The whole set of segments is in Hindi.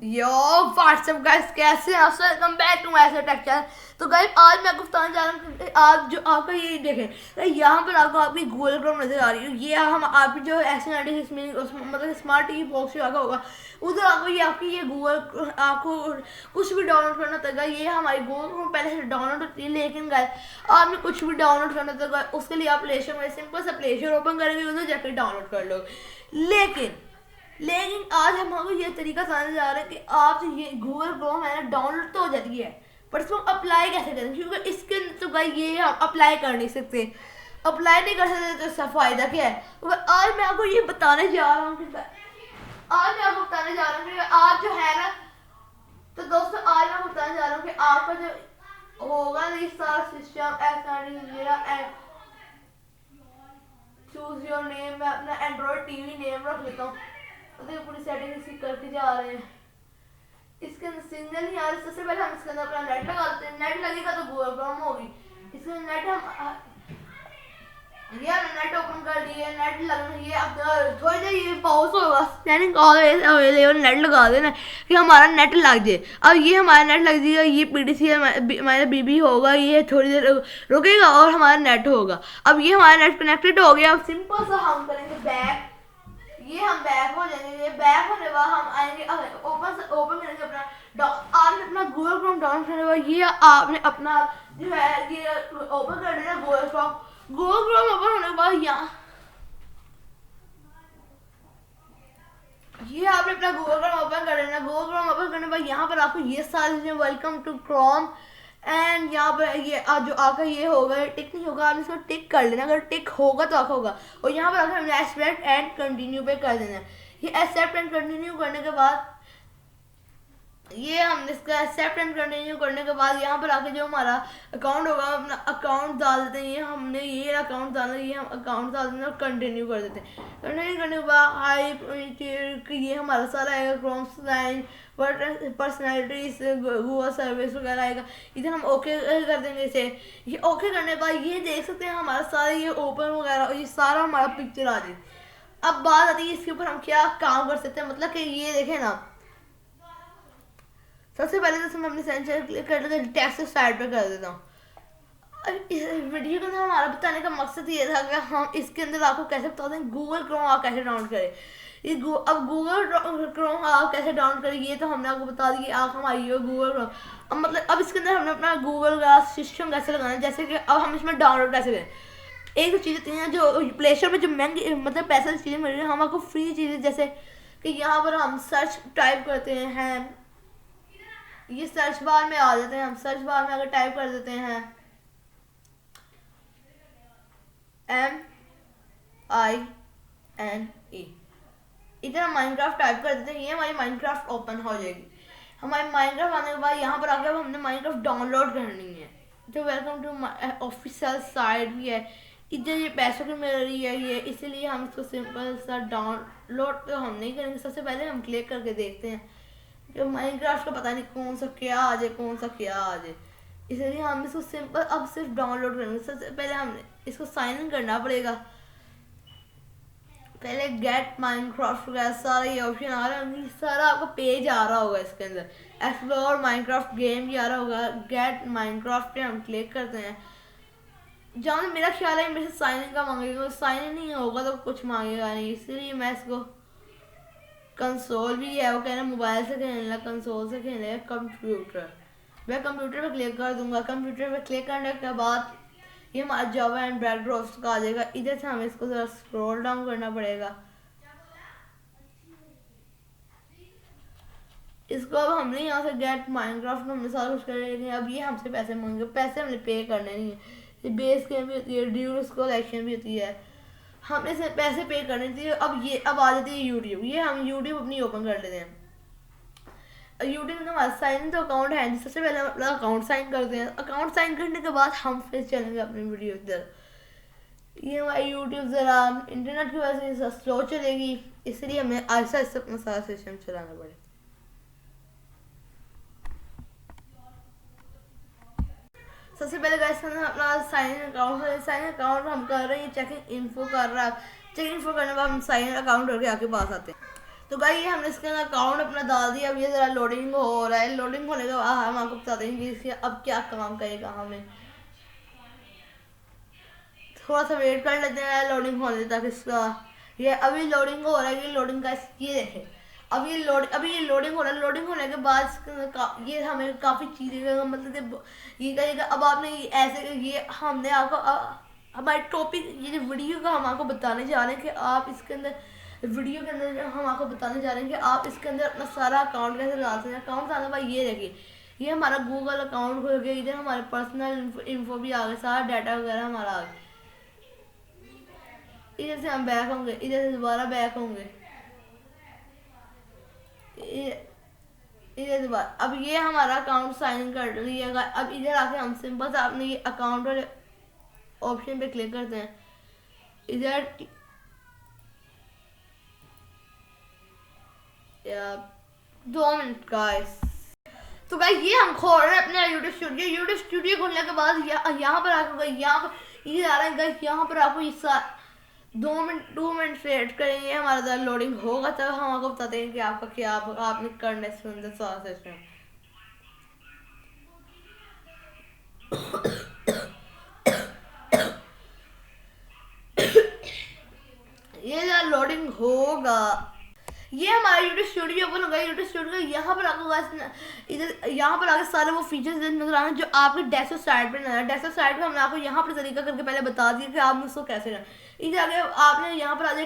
यो व्हाट्सअप गाइस, कैसे हैं आप? Welcome back to my tech channel. तो गाइस आज मैं आपको बताने जा रहा हूँ कि आप जो आपका ये देखें, यहाँ पर आपको आपकी गूगल क्रोम नजर आ रही है। ये हम आप जो मतलब स्मार्ट टीवी बॉक्स जो आगा होगा उधर आपको ये आपकी ये गूगल आपको कुछ भी डाउनलोड करना पड़ेगा। ये हमारी गूगल क्रोम पहले से डाउनलोड होती है, लेकिन गाइस आपने कुछ भी डाउनलोड करना पड़ेगा उसके लिए आप प्ले स्टोर में सिंपल सा प्ले स्टोर ओपन करेंगे, उधर जाकर डाउनलोड कर लो। लेकिन आज हम आपको ये तरीका समझने जा रहे हैं कि आप जो ये गूगल क्रोम है ना डाउनलोड तो हो जाती है, पर इसको अप्लाई कैसे करें, क्योंकि इसके अंदर तो भाई ये हम अप्लाई कर नहीं सकते। अप्लाई नहीं कर सकते तो इसका फायदा क्या है? तो आज मैं आपको ये बताने जा रहा हूँ कि आज जो है ना, तो दोस्तों आज मैं बताने जा रहा हूँ कि आपका जो होगा ना ये सारा सिस्टम चूज योर नेम। मैं अपना एंड्रॉइड टीवी नेम रख लेता हूँ, तो पूरी सेटिंग इसकी करके जा रहे हैं। इसके अंदर सिग्नल नहीं आ रहा। सबसे पहले हम इसके अंदर अपना नेट लगा देते हैं। नेट लगेगा तो गूगल क्रोम होगी। इसके नेट हम ये नेट ओपन कर लिए, नेट लगना ये अब थोड़ी देर ये पॉज होगा, स्कैनिंग ऑलवेज अवेलेबल नेट लगा देना कि हमारा नेट लग जाए। अब ये हमारा नेट लग जाएगा, ये पीडीसी हमारा बीबी होगा, ये थोड़ी देर रुकेगा और हमारा नेट होगा। अब ये हमारा नेट कनेक्टेड हो गया। अब सिंपल सा हम करेंगे बैक। ये हम बैक हो जाएंगे। ये बैक होने के बाद हम आएंगे ओपन करेंगे अपना आपने अपना गूगल क्रोम डाउनलोड करने के बाद ये आपने अपना जो है ये ओपन कर देना गूगल क्रोम ओपन होने के बाद यहाँ ये आपने अपना गूगल क्रोम ओपन कर देना। गूगल क्रोम ओपन करने के बाद यहाँ पर आपको ये सारी वेलकम टू क्रोम एंड यहाँ पर ये जो आपका ये होगा टिक नहीं होगा, आपने इसको टिक कर लेना। अगर टिक होगा तो आपका होगा, और यहाँ पर आपको एक्सेप्ट एंड कंटिन्यू पे कर देना। ये एक्सेप्ट एंड कंटिन्यू करने के बाद ये हम इसका एक्सेप्ट एंड कंटिन्यू करने के बाद यहाँ पर आके जो हमारा अकाउंट होगा अपना अकाउंट डाल देते हैं। ये हमने ये अकाउंट डालना, ये हम अकाउंट डाल देते हैं और कंटिन्यू कर देते हैं। कंटिन्यू करने के बाद ये हमारा सारा आएगा Chrome sign personalities Google service वगैरह आएगा। इधर हम ओके कर देंगे इसे। ये ओके करने के बाद ये देख सकते हैं हमारा सारा ये ओपन वगैरह ये सारा हमारा पिक्चर आ जाए। अब बात आती है इसके ऊपर हम क्या काम कर सकते हैं, मतलब कि ये देखें ना, सबसे पहले तो मैं अपने सेंसर क्लिक कर लेकर टेक्स्ट साइड पर कर देता हूँ। इस वीडियो के अंदर हमारा बताने का मकसद ये था कि हम इसके अंदर आपको कैसे बता दें गूगल क्रोम आप कैसे डाउनलोड करें। अब गूगल क्रोम आप कैसे डाउनलोड करें ये तो हमने आपको बता दिया। आप हम आइए गूगल क्रोम। अब मतलब अब इसके अंदर हमने अपना गूगल का सिस्टम कैसे लगाना है, जैसे कि अब हम इसमें डाउनलोड कैसे करें। एक तो चीज़ होती है जो प्ले स्टोर में जो महंगी मतलब पैसे की चीज़ें मिल रही है, हम आपको फ्री चीज़ें जैसे कि यहाँ पर हम सर्च टाइप करते हैं, ये सर्च बार में आ जाते हैं। हम सर्च बार में अगर टाइप कर देते हैं MINE, इधर हम माइनक्राफ्ट टाइप कर देते हैं, ये हमारी माइनक्राफ्ट ओपन हो जाएगी। हमारी माइनक्राफ्ट आने के बाद यहाँ पर आकर हमने माइनक्राफ्ट डाउनलोड करनी है। तो वेलकम टू ऑफिशियल साइट भी है, इधर ये पैसों की मिल रही है ये, इसीलिए हम इसको सिंपल सा डाउनलोड तो हम नहीं करेंगे। सबसे पहले हम क्लिक करके देखते हैं कि माइनक्राफ्ट का पता नहीं कौन सा क्या आ जाए, इसलिए हम इसको सिंपल अब सिर्फ डाउनलोड करेंगे। सबसे पहले हमें इसको साइन इन करना पड़ेगा। पहले गेट माइनक्राफ्ट वगैरह सारा ये ऑप्शन आ रहा है, सारा आपका पेज आ रहा होगा। इसके अंदर एक्सप्लोर माइनक्राफ्ट गेम भी आ रहा होगा। गेट माइनक्राफ्ट पे हम क्लिक करते हैं। जहाँ मेरा ख्याल है मेरे से साइन इन का मांगेगा, साइन इन नहीं होगा तो कुछ मांगेगा नहीं, इसलिए मैं इसको कंसोल भी है वो कह रहे हैं मोबाइल से खेलना, कंसोल से खेलना, कंप्यूटर। मैं कंप्यूटर पे क्लिक कर दूंगा। कंप्यूटर पे क्लिक करने के बाद ये हमारा जावा एंड बैकड्रॉप्स का आ जाएगा। इधर से हमें इसको जरा स्क्रॉल डाउन करना पड़ेगा। इसको अब हमने यहाँ से गेट माइनक्राफ्ट में हमने सारा कुछ कर लेंगे। अब ये हमसे पैसे मांगे, पैसे हमने पे करने नहीं है। ये बेस गेम भी होती है, ड्यूज कलेक्शन भी होती है, हमें से पैसे पे करने चाहिए। अब आ जाती है यूट्यूब। ये हम यूट्यूब अपनी ओपन कर लेते हैं। यूट्यूब में हमारा साइन तो अकाउंट है, सबसे पहले हम अपना अकाउंट साइन करते हैं। अकाउंट साइन करने के बाद हम फिर चलेंगे अपनी वीडियो इधर। ये हमारी यूट्यूब ज़रा इंटरनेट की वजह से स्लो चलेगी, इसलिए हमें ऐसा अपना सारा सिस्टम चलाना पड़ेगा। सबसे पहले गाइस अपना साइन अकाउंट हम कर रहे हैं। चेकिंग इन्फो कर रहा है। चेकिंग इन्फो करने के बाद हम साइन अकाउंट करके आपके पास आते हैं। तो गाइस ये हमने इसके अकाउंट अपना डाल दिया। अब ये ज़रा लोडिंग हो रहा है। लोडिंग होने के बाद हम आपको बताते हैं कि इसके अब क्या काम करेगा। हमें थोड़ा सा वेट कर लेते हैं लोडिंग होने तक इसका। ये अभी लोडिंग हो रहा है। ये लोडिंग का ये देखें, अभी ये लोडिंग हो रहा है। लोडिंग होने के बाद ये हमें काफ़ी चीज़ें मतलब ये कहेगा। अब आपने ये ऐसे ये हमने आपको हमारे टॉपिक ये जो वीडियो का हम आपको बताने जा रहे हैं कि आप इसके अंदर वीडियो के अंदर हम आपको बताने जा रहे हैं कि आप इसके अंदर अपना सारा अकाउंट कैसे डाल सकते हैं। अकाउंट डालने भाई ये देखिए, ये हमारा गूगल अकाउंट खुल गया। इधर हमारे पर्सनल इन्फो भी आ गए, सारा डाटा वगैरह हमारा आ गया। इधर से हम बैक होंगे, इधर से दोबारा बैक होंगे, इधर दोबारा। अब ये हमारा अकाउंट साइन इन कर लिएगा। अब इधर आके हम सिंपल से आपने ये अकाउंट वाले ऑप्शन पे क्लिक करते हैं। इधर 2 मिनट गाइस। तो गाइस ये हम खोल रहे हैं अपने यूट्यूब स्टूडियो। यूट्यूब स्टूडियो खोलने के बाद यहाँ पर आपको यहाँ पर ये आ रहा है गाइस, यहाँ पर आपको इस 2 मिनट वेट करेंगे। हमारा ज़रा लोडिंग होगा तब हम आपको बताते हैं कि आपका क्या आपने करना है इसके अंदर सारा सिस्टम। ये ज़रा लोडिंग होगा। ये हमारा यूट्यूब स्टूडियो ओपन होगा। यूट्यूब स्टूडियो यहाँ पर आपको इधर यहाँ पर आगे सारे वो फीचर्स नजर आ रहे हैं जो आपके डेस्कटॉप साइड पे नजर। डेस्कटॉप साइड पे हमने आपको यहाँ पर तरीका करके पहले बता दिया कि आपने उसको कैसे करना। इधर आगे आपने यहाँ पर आ जाए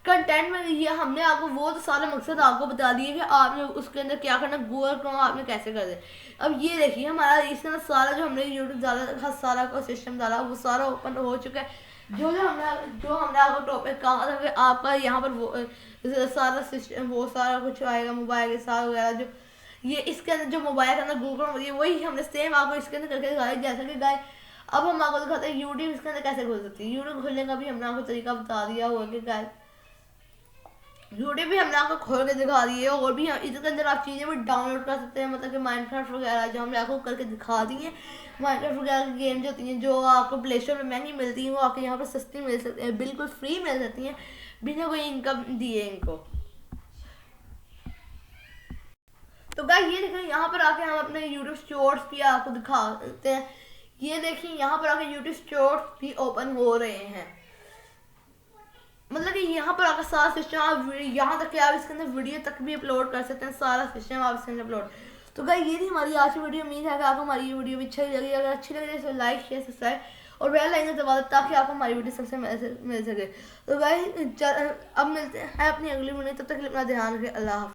कंटेंट में ये हमने आपको वो तो सारे मकसद आपको बता दिए कि आपने उसके अंदर क्या करना, गूगल क्रोम आपने कैसे कर दे। अब ये देखिए हमारा इसके अंदर सारा जो हमने यूट्यूब डाला सारा का सिस्टम डाला वो सारा ओपन हो चुका है। जो हमने आपको टॉपिक कहा था कि आपका यहाँ पर वो सारा सिस्टम वो सारा कुछ आएगा, मोबाइल के साथ वगैरह जो ये इसके अंदर जो मोबाइल के अंदर गूगल होती है वही हमने सेम आपको इसके अंदर करके दिखाया। जैसा कि गाय अब हम आपको दिखाते हैं यूट्यूब इसके अंदर कैसे खोल सकते हैं। यूट्यूब खोलने का भी हमने आपको तरीका बता दिया हुआ कि गाय यूट्यूब भी हमने आपको खोल के दिखा दी है। और भी इसके अंदर आप चीज़ें भी डाउनलोड कर सकते हैं, मतलब कि माइनक्राफ्ट वगैरह जो हमने आपको करके दिखा दी है। माइनक्राफ्ट वगैरह की गेम जो होती हैं जो आपको प्ले स्टोर में महंगी मिलती हैं वो आपको यहाँ पर सस्ती मिल सकती है, बिल्कुल फ्री मिल सकती हैं बिना कोई इनकम दिए इनको। तो गाइस ये देखें यहाँ पर आके हम अपने यूट्यूब स्टोर्स भी आपको दिखाते हैं। ये देखिए यहाँ पर आके यूट्यूब स्टोर्स भी ओपन हो रहे हैं। मतलब कि यहाँ पर आकर सारा सिस्टम आप यहाँ तक कि आप इसके अंदर वीडियो तक भी अपलोड कर सकते हैं। सारा सिस्टम आप इसके अंदर अपलोड। तो गाइस ये थी हमारी आज की वीडियो। उम्मीद है कि आपको हमारी ये वीडियो भी अच्छी लगी। अगर अच्छी लगी तो लाइक शेयर सब्सक्राइब और बेल आइकन दबा दें ताकि आपको हमारी वीडियो सबसे मिल सके। तो गाइस अब मिलते हैं अपनी अगली वीडियो, तब तक अपना ध्यान रखें। अल्लाह हाफ़िज़।